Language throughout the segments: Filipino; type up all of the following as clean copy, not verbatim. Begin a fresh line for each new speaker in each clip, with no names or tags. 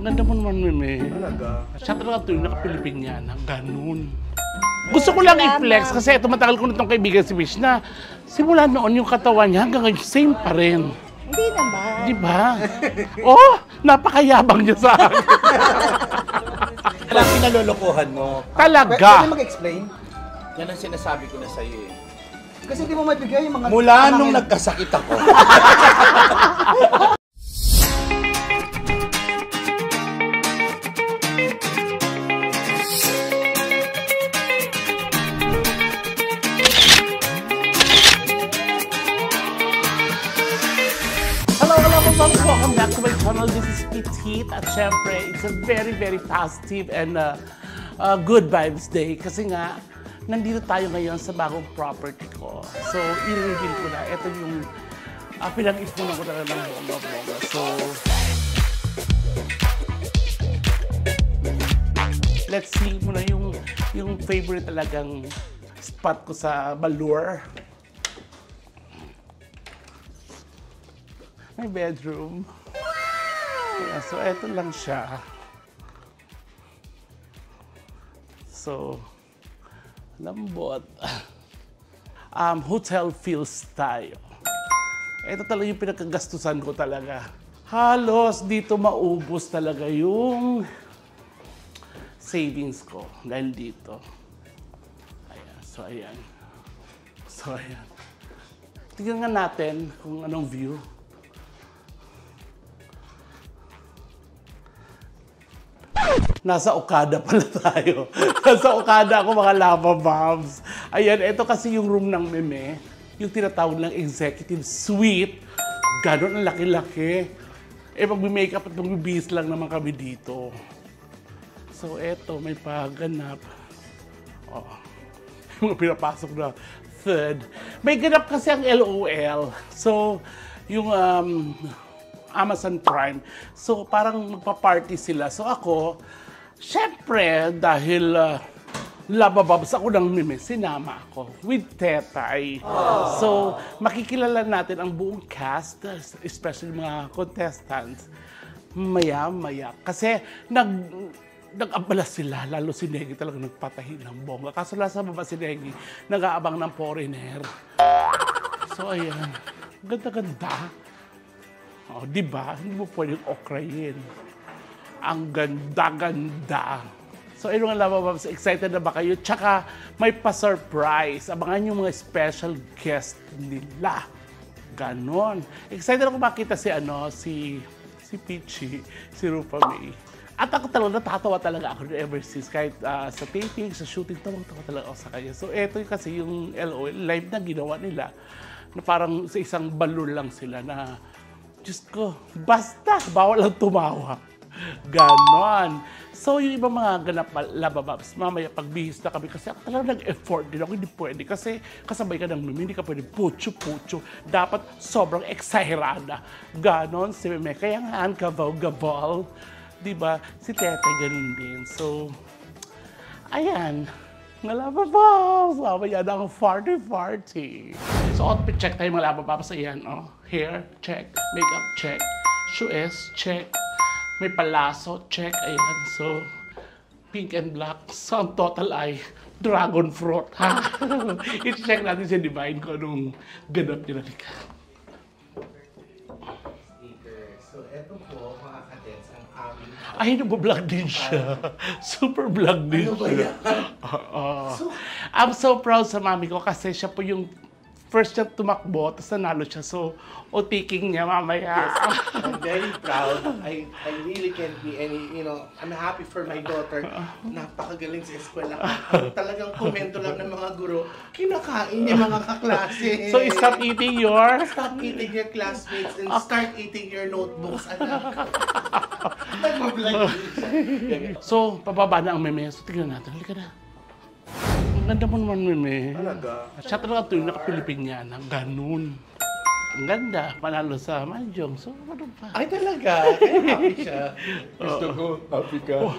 Ganda mo naman, Meme.
Talaga?
Siya talaga ito yung naka-Pilipinyana. Ganun. Gusto ko lang i-flex kasi ito matagal ko na itong kaibigan si Wish na simula noon yung katawan niya hanggang ngayon same pa rin.
Hindi naman.
Di ba? Oh, napakayabang niya sa akin.
Alam, pinalolokohan mo.
Talaga.
Pwede mag-explain?
Yan ang sinasabi ko na sa'yo eh.
Kasi di mo maibigay yung mga...
Mula nung nagkasakit ako.
Welcome back to my channel. This is Petite at syempre, it's a very, very positive and good vibes day kasi nga, nandito tayo ngayon sa bagong property ko. So, i-reveal ko na. Ito yung pinag-ipunan ko talaga ng bongga-bongga. So, let's see muna yung favorite talagang spot ko sa Balur. My bedroom. Yeah, so, eto lang siya. So, lambot. Hotel feels tayo. Ito talaga yung pinagkagastusan ko talaga. Halos dito maubos talaga yung savings ko dahil dito. Ayan, so ayan. So ayan. Tignan nga natin kung anong view. Nasa Okada pala tayo. Nasa Okada ako mga lava bombs. Ayan, ito kasi yung room ng Meme. Yung tinatawag ng executive suite. Ganon ang laki-laki. Eh, mag-makeup at mag-bihis lang naman kami dito. So, eto, may pagganap. Oh, yung mga pinapasok na third. May ganap kasi ang LOL. So, yung Amazon Prime. So, parang magpa-party sila. So, ako, syempre, dahil labababs ako ng Meme, sinama ako with Tetay. So, makikilala natin ang buong cast, especially mga contestants, maya-maya. Kasi nag-abala sila, lalo si Negi talaga nagpatahi ng bongga. Kaso nasa baba si Negi, nag-aabang ng foreigner. So, ayan. Ganda-ganda. O, diba? Hindi mo pwedeng okrayin. Ang ganda-ganda. So, ano nga labababs, excited na ba kayo? Tsaka, may pa-surprise. Abangan yung mga special guest nila. Ganon. Excited ako makita si Peachy, si Rupa May. At ako talaga, natatawa talaga ako ever since. Kahit sa taping, sa shooting, tawang-tawa talaga ako sa kanya. So, eto kasi yung LOL, live na ginawa nila. Na parang sa isang balur lang sila na, Diyos ko, basta, bawal lang tumawa. Ganon. So, yung ibang mga ganap labababs, mamaya pagbihis na kami kasi ako talaga nag-effort din ako, hindi pwede. Kasi kasabay ka ng Meme, hindi ka pwede pucho-pucho. Dapat sobrang exagerada. Ganon si Meme. Kaya nga, gabaw-gabaw. Diba? Si Tete, ganun din. So, ayan. Labababs! Mamaya na ang party-party. So, outfit check tayo mga labababs. Ayan, oh. Hair, check. Makeup, check. Shoes, check. May palaso, check. Ayan, so, pink and black. So, ang total ay dragon fruit. I-check natin si Divine kung anong ganap nila.
So, eto po, mga kadets, ang aming...
Ay, nag-vlog din siya. Super vlog din siya. I'm so proud sa mami ko kasi siya po yung first niya tumakbo, tapos nanalo siya. So, o-taking niya mamaya.
Yes, I'm very proud. I really can't be any, I'm happy for my daughter. Napakagaling sa eskwela. Talagang komento lang ng mga guro, kinakain niya mga kaklase.
So, stop eating your...
Stop eating your classmates and start eating your notebooks, anak.
So, pababa na ang Meme. So, tingnan natin. Halika na. Ang ganda mo naman, Meme.
Talaga?
Siya talaga ito yung naka-Pilipinyana. Ganun. Ang ganda. Panalo sa Mahjong. So, ano pa?
Ay, talaga? Kaya happy siya.
Gusto ko, happy ka.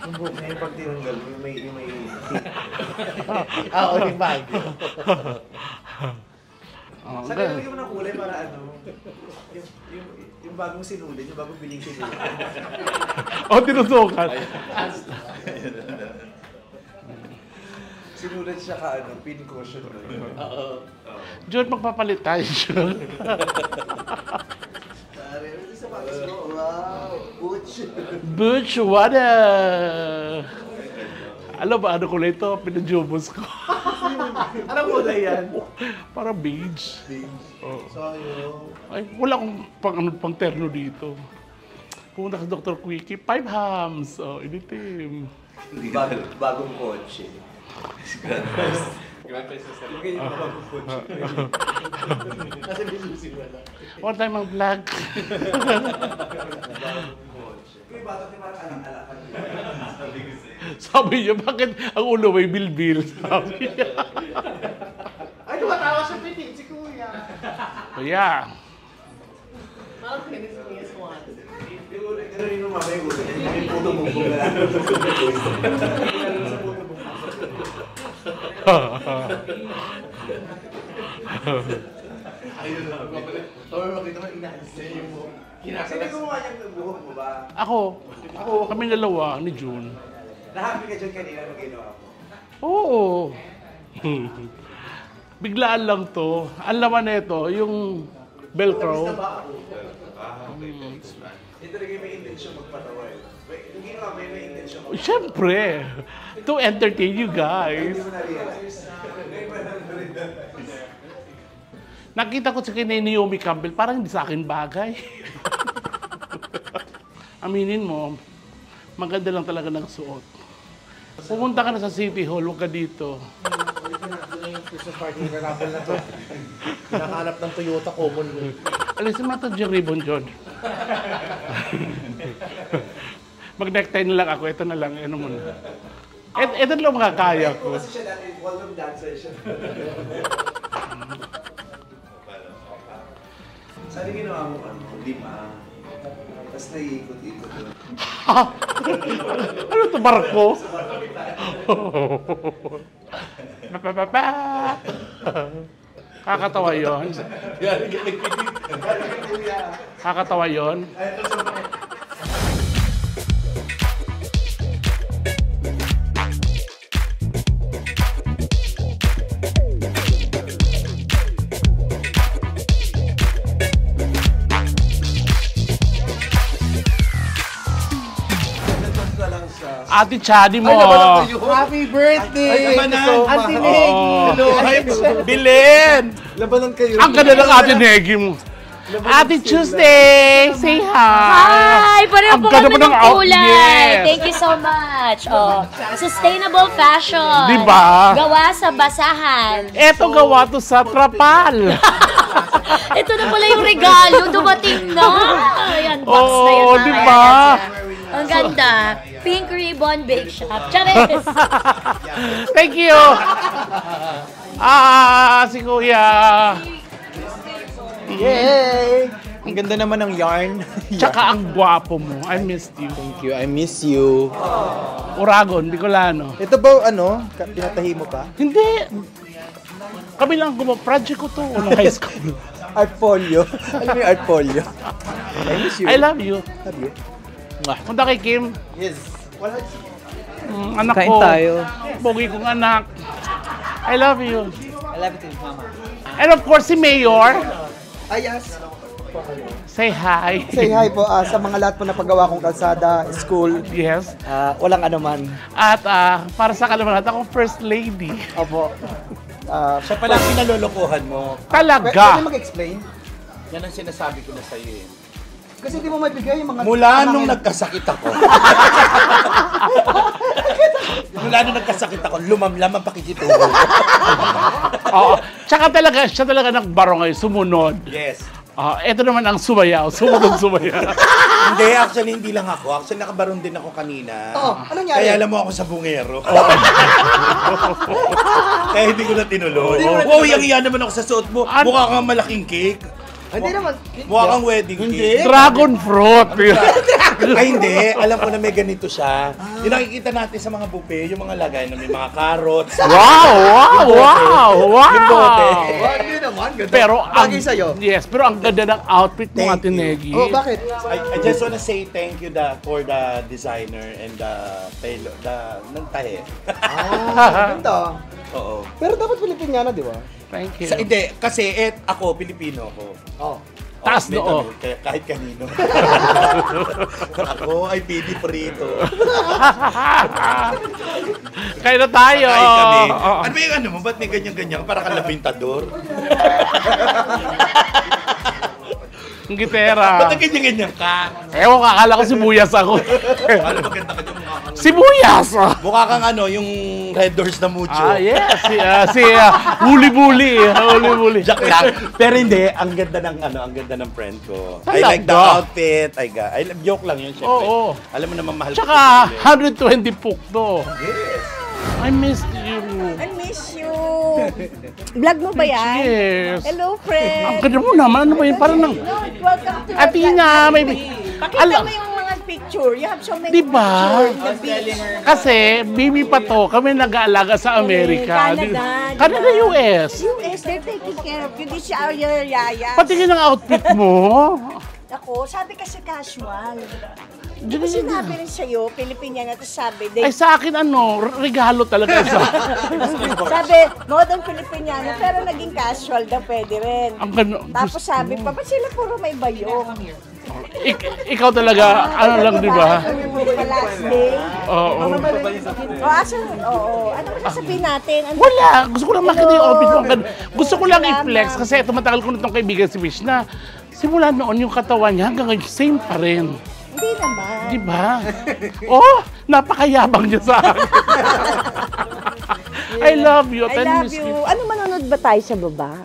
Yung buhok na yung pag tinanggal, yung may... Oo, yung bagyo.
Oh,
Sa nilagyan mo ng kulay para ano, yung bagong sinulid, yung bagong biling sinulid.
O, tinutukan.
Sinulat siya ka ano, pin cushion mo.
John, magpapalit tayo, John.
Isa pa gusto, wow, butch.
Butch, what a... Alam ba, ano kulay ito? Pinajubos ko.
Anong kulay yan?
Parang beige.
Sayang.
Ay, wala akong pang terno dito. Pumunta sa Dr. Quickie, 5 hams. Oh, initim.
Bagong kotse. Lagyan yung bagong kotse.
Kasi bilusin mo na.
One time ang vlog.
Kaya bata ni parang alang-alakan.
Sabi niya, bakit ang ulo may bilbil? Sabi niya.
Ay, tumatawa siya pitin, si Kuya.
Kaya,
Parang pinis mo.
Ganun yung mamaya gusto niya. Yung puto bumbong na lang. Sa puto bumbong.
Ayun lang. Or makita mo, inaalis niya yung buhok.
Sino gumawa niyang buhok mo ba?
ako, kami dalawa ni June.
Nahappy ka dyan kanina nung ginawa mo?
Oo. Biglaan lang to. Ang laman nito, yung Velcro.
Ito rin may intensyon magpatawa eh. Yung ginawa may intensyon magpatawa.
Siyempre, to entertain you guys.
Hindi mo na-realize. Ngayon pa lang
Nakita ko si kay Naomi Campbell, parang hindi sa akin bagay. Aminin mo, maganda lang talaga ng suot. Pumunta ka na sa City Hall, huwag ka dito.
Dito na yung Christmas party, narapol na to. Nakahanap ng Toyota Commonwealth.
Alisin mo ito yung ribbon, John. Mag-necktie na lang ako, ito na lang, ano muna. Ito na lang makakaya ko.
kasi siya dati, wall-room dancer siya. Saan yung ginawa mo ano? 5. Tapos naiikot-ikot doon.
Ano ito, barko? Papapapa. Kakatawa yun. Kakatawa yun. Ate Chadi mo.
Happy birthday!
Ay, labanan!
Auntie Negi!
Hello. Bilin!
Labanan kayo.
Ang ganda ng Ate Negi mo. Ate Tuesday! Say hi!
Hi! Pareho
Ang
po
ganda
kami
mo
ng
ng
kulay.
yes.
Thank you so much. Oh, sustainable fashion.
Diba?
Gawa sa basahan.
Eto gawa to sa trapal.
Ito na pala yung regalo. Dumating na. Ayan, box na yan.
Oo, diba?
Ang ganda. Pink Ribbon Bake Shop. Charis!
Thank you! Si Kuya.
Yay! Ang ganda naman ng yarn.
Tsaka ang gwapo mo. I missed you.
Thank you. I miss you.
Uragon, Bicolano.
Ito ba ano? Pinatahi mo pa?
Hindi. Kami lang project ko to nung high school.
Art folio. Alam mo yung art folio? I miss you.
I love you.
Love you.
Punta kay Kim.
Yes.
Anak
Kain
ko.
tayo.
Pogi kong anak. I love you.
I love you too, mama.
And of course, si Mayor.
Ayas.
Say hi.
Say hi po sa mga lahat po na paggawa kong kalsada, school.
Yes.
Walang anuman.
At para sa kalaman natin, akong first lady.
Opo.
Siya pala ang pinalolokohan mo.
Pwede
Talaga.
mag-explain?
Yan ang sinasabi ko na sa'yo eh.
Kasi di mo maibigay yung mga...
Mula nung nagkasakit ako. Mula nung nagkasakit ako, lumamlam ang pakikitubo.
Oo. Tsaka talaga, siya talaga nagbaro ngayon, sumunod.
Yes.
Ito naman ang sumayaw, sumunod.
Hindi, actually hindi lang ako. Actually nakabaron din ako kanina.
Ano nangyari?
Kaya alam mo ako sa bungero. Kaya hindi ko na tinuloy. Wow, yang naman ako sa suot mo. Mukha kang malaking cake.
Hindi naman.
Mukha kang wedding cake.
Dragon fruit.
Ay, hindi. Alam ko na may ganito siya. Yung nakikita natin sa mga buffet, yung mga lagay na may mga carrots.
Wow!
Yung bote.
Hindi naman, ganda.
Pero ang,
Bagay sa'yo.
yes, pero ang ganda ng outfit mo,
Thank
Ate
you.
Negi.
Oh, bakit?
I just wanna say thank you for the designer and the tailor, ng tahe.
Ganda.
Oo.
Pero dapat Filipiniana, di ba?
Thank you.
Hindi, kasi ako, Pilipino ako.
Oh.
Taas
may
noo.
kami, kaya kahit kanino. Ako ay pidi prito.
Kaya na tayo.
Kahit kami.
Oo.
Ano ba yung ano mo? Ba't may ganyan-ganyan? Para kang labintador?
Ang gitera.
Ba't ganyan-ganyan ka?
Ewan ka, akala ko sibuyas ako.
Ano maganda ka dyan mukha kang...
Sibuyas!
Mukha kang ano, yung Red Doors na mucho.
Ah, yes. Si Huli-Buli. Huli-Buli.
Joke lang. Pero hindi, ang ganda ng ano, ang ganda ng friend ko. I
Talaga?
like the outfit. Joke lang yun, syempre.
Oo.
Alam mo naman mahal ko
Tsaka,
si Belen.
120 puk to.
Yes.
I missed you.
I miss you. Vlog mo ba yan?
Yes.
Hello,
Ang
friend.
ganda mo naman. Ano ba yun? Parang nang...
No, welcome to
Ate
our
nga,
vlog.
may...
Pakita mo yung mga picture. You have so many
Diba?
pictures in the beach.
Kasi, baby pa to, kami nag-aalaga sa Amerika.
Canada,
Canada,
diba?
US.
US, they're taking care of you. This is our yaya.
Patingin ang outfit mo.
Ako, sabi kasi casual.
Diyan
Kasi
yun.
sinabi rin sa'yo, Pilipiniana, tapos sabi,
Ay, sa akin regalo talaga sa...
sabi, modern Filipiniana, pero naging casual daw pwede rin.
Ang gano...
Tapos sabi pa, ba't sila puro may bayong?
Ikaw talaga, ano lang, di ba?
Last day.
Oo.
Oo. Ano ba sabihin natin? Ano?
Wala. Gusto ko lang makita yung outfit mo. Ang ganda. Gusto ko lang
Salamat.
i-flex kasi tumatagal ko na itong kaibigan si Fish na simula noon yung katawan niya hanggang ngayon, same pa rin.
Hindi naman.
Di ba? Oh, napakayabang niya sa akin. I love you.
I love you. Ano, manonood ba tayo sa baba?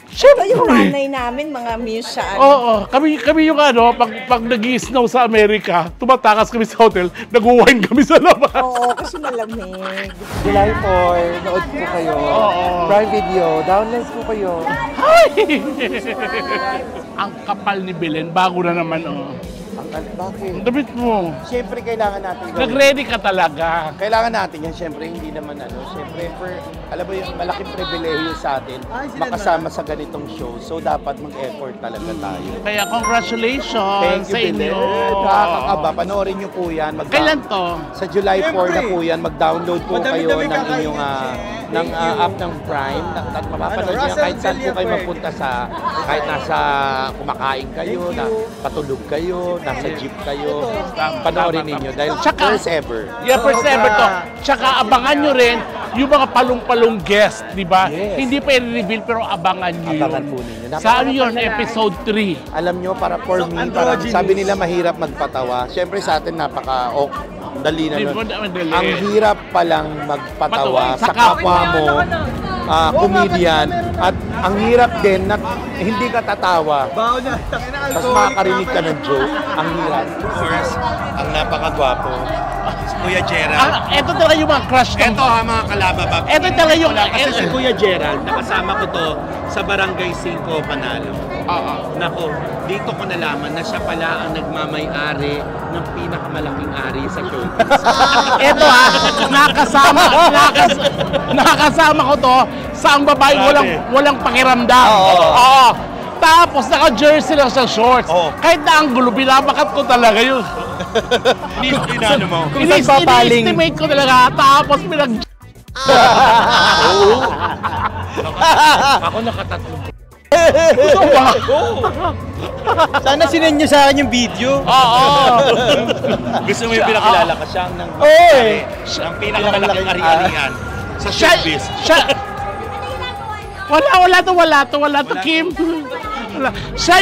Siyempre.
Ito yung nanay namin, mga muse sa ano.
Oo, kami yung ano, pag nag-i-snow sa Amerika, tumatakas kami sa hotel, nag-wine kami sa labas.
Oo, kasi malamig.
July 4, nood po kayo. Prime Video, download po kayo.
Ay! Ang kapal ni Belen, bago na naman, oh.
Bakit?
Ang damit mo.
Siyempre kailangan natin gawin.
Nag-ready ka talaga.
Kailangan natin yan, siyempre hindi naman siyempre alam mo yung malaking pribilehiyo sa atin makasama sa ganitong show. So dapat mag-effort talaga tayo.
Kaya congratulations
Thank you,
sa inyo.
Belen. Nakakakaba. Panoorin niyo po yan.
Kailan to?
Sa July 4 na po yan. Mag-download po kayo ng inyong app ng Prime. At mapapanood niyo kahit saan po kayo mapunta kahit nasa kumakain kayo, patulog kayo, nasa jeep kayo. Panoorin ninyo dahil first ever.
Yeah, first ever to. Tsaka abangan nyo rin yung mga palong-palong guest, di ba?
Yes.
Hindi pa i-reveal pero abangan nyo yun.
Abangan po ninyo.
Saan yun? Episode 3.
Alam nyo, para for me, parang sabi nila mahirap magpatawa. Siyempre sa atin dali na
Di
nun.
mo na madali.
Ang hirap palang magpatawa
Sa
sa kapwa mo, comedian, at ang hirap din na hindi ka tatawa. Tapos makakarinig ka ng joke. Ang hirap.
Of course, ang napakagwapo. Si Kuya Gerald.
Ito talaga yung mga crush ko.
Ito ha mga kalababa.
Ito talaga yung...
Kasi si Kuya Gerald, nakasama ko to sa Barangay 5 Panalo. Nako, dito ko nalaman na siya pala ang nagmamay-ari ng pinakamalaking ari sa showbiz.
Ito nakasama ko to sa ang babae walang pakiramdam. Oo. Tapos naka-jersey lang sa shorts.
Oo.
Kahit na ang gulo, binabakat ko talaga yun.
Inano mo?
Kung saan papaling.
Ini-estimate ko talaga. Tapos
Ako nakatatlo.
Ito ba?
Sana sinend nyo sa akin yung video.
Oo.
Gusto mo yung pinakilala ka siyang ng pinakamalaking ari-arian sa showbiz.
Wala to, Kim. Wala. Siya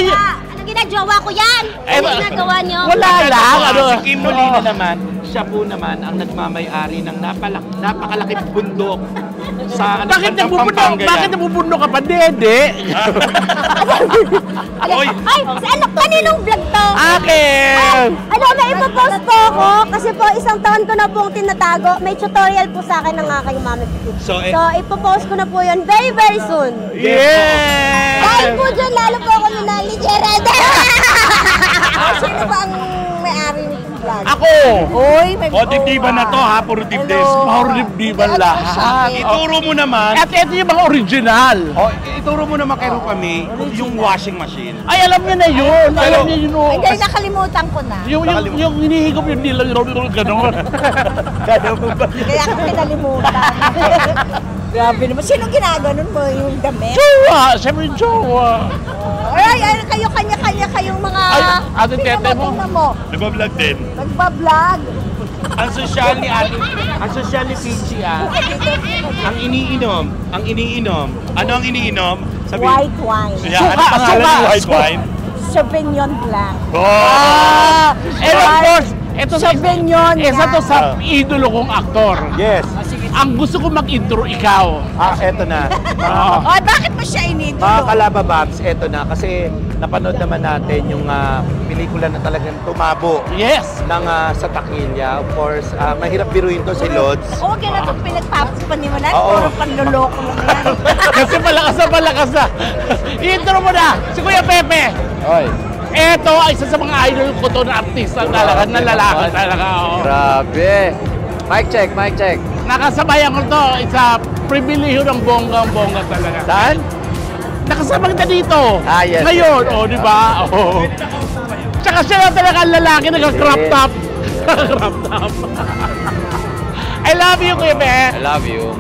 Ano ginagawa ko yan? Ano ginagawa niyo?
Wala lang.
Si Kim Molina naman, siya po naman ang nagmamay-ari ng napakalaking bundok sa
Bakit
Pampanga yan.
Bakit nabubundok ka pa, Dede?
Oy!
Ay, kaninong vlog to?
Akin!
Ano, may ipopost po ako kasi po isang taon ko na pong tinatago. May tutorial po sa akin ng aking mami.
So,
So, ipopost ko na po yun very, very soon.
Yeah!
Dahil po dyan, lalo po ako minahal ni Gerald. Sino ba ang may-ari nito?
vlog?
Ako!
Uy, may
O, dibdiban na to ha, puro dibdis.
Puro dibdiban
Hindi, ano
lahat.
siya,
Ituro mo naman,
At ito yung mga original.
ituro mo naman kay Rupami, yung washing machine.
Ay, alam niya na yun. Alam niya yun.
Ay, dahil nakalimutan ko na.
Yung hinihigop yung nila, gano'n.
Kaya ako pinalimutan. Grabe naman. Sino ginaganon mo yung damit?
Jowa! Siyempre jowa.
Ay, kayo, kanya-kanya kayong mga...
Ay, ate tete mo.
tingnan mo.
Nagbablog din.
Nagpa-vlog.
Ang sosyal ni Ate, ang sosyal ni Pichi ang iniinom, ano ang iniinom?
White wine.
Yeah, ano pangalan ng white wine?
Sauvignon Blanc.
Ah! And of course, ito sa
Sauvignon
isa to
Blanc.
sa idolo kong aktor.
Yes.
Ang gusto ko mag-intro, ikaw.
Eto na.
Ay, bakit mo siya inidolo?
Mga Kalabababs, eto na. Kasi napanood naman natin yung pelikula na talagang tumabo
Yes!
ng sa Taquilla. Of course, mahirap biruin to si Lods.
Oo, kaya na itong pinagpapanimulan.
Oo.
Puro panluloko lang yan.
Kasi malakas na. I-intro mo na, si Kuya Pepe.
Oy.
Ito ay isa sa mga idol ko to na artista talaga, na lalaki talaga. Oh.
Grabe. Mic check, mic check.
Nakasabayan ko to, isa pribilehiyo ng bonggang-bongga talaga.
Saan?
Nakasabang na dito.
Yes.
Ngayon, di ba? Oh. Tsaka siya na talaga ang lalaki, nag-crop top. Crop top. I love you, Kuya Pe.
I love you.